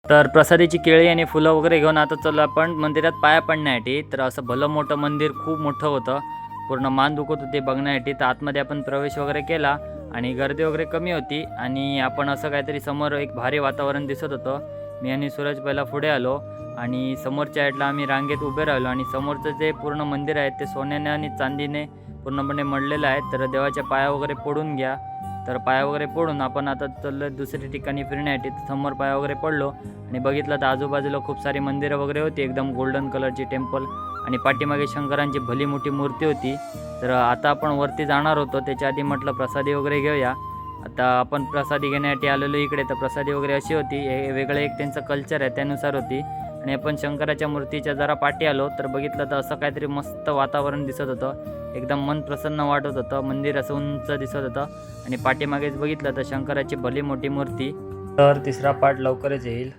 तर प्रसादाची केळी आणि फुलं वगैरे घेऊन आता चला आपण मंदिरात पाया पडण्यासाठी. तर असं भलं मोठं मंदिर खूप मोठं होतं, पूर्ण मान दुखत होते बघण्यासाठी. तर आतमध्ये आपण प्रवेश वगैरे केला आणि गर्दी वगैरे कमी होती आणि आपण असं काहीतरी समोर एक भारी वातावरण दिसत होतं. मी आणि सूरज पहिला पुढे आलो आणि समोरच्या साईडला आम्ही रांगेत उभे राहिलो आणि समोरचं जे पूर्ण मंदिर आहे ते सोन्याने आणि चांदीने पूर्णपणे मढलेलं आहे. तर देवाच्या पाया वगैरे पडून घ्या. तर पाया वगैरे पडून आपण आता चाललो दुसऱ्या ठिकाणी फिरण्यासाठी. समोर पाया वगैरे पडलो आणि बघितलं तर आजूबाजूला खूप सारी मंदिरं वगैरे होती, एकदम गोल्डन कलरची टेम्पल आणि पाठीमागे शंकरांची भली मोठी मूर्ती होती. तर आता आपण वरती जाणार होतो, त्याच्या आधी म्हटलं प्रसादी वगैरे घेऊया. आता आपण प्रसादी घेण्यासाठी आलेलो इकडे. तर प्रसादी वगैरे अशी होती, हे वेगळं एक त्यांचं कल्चर आहे त्यानुसार होती. आणि आपण शंकराच्या मूर्तीच्या जरा पाठी आलो तर बघितलं तर असं काहीतरी मस्त वातावरण दिसत होतं, एकदम मन प्रसन्न वाटत होतं. मंदिर असं उंच दिसत होतं आणि पाठीमागेच बघितलं तर शंकराची भली मोठी मूर्ती. तर तिसरा पार्ट लवकरच येईल.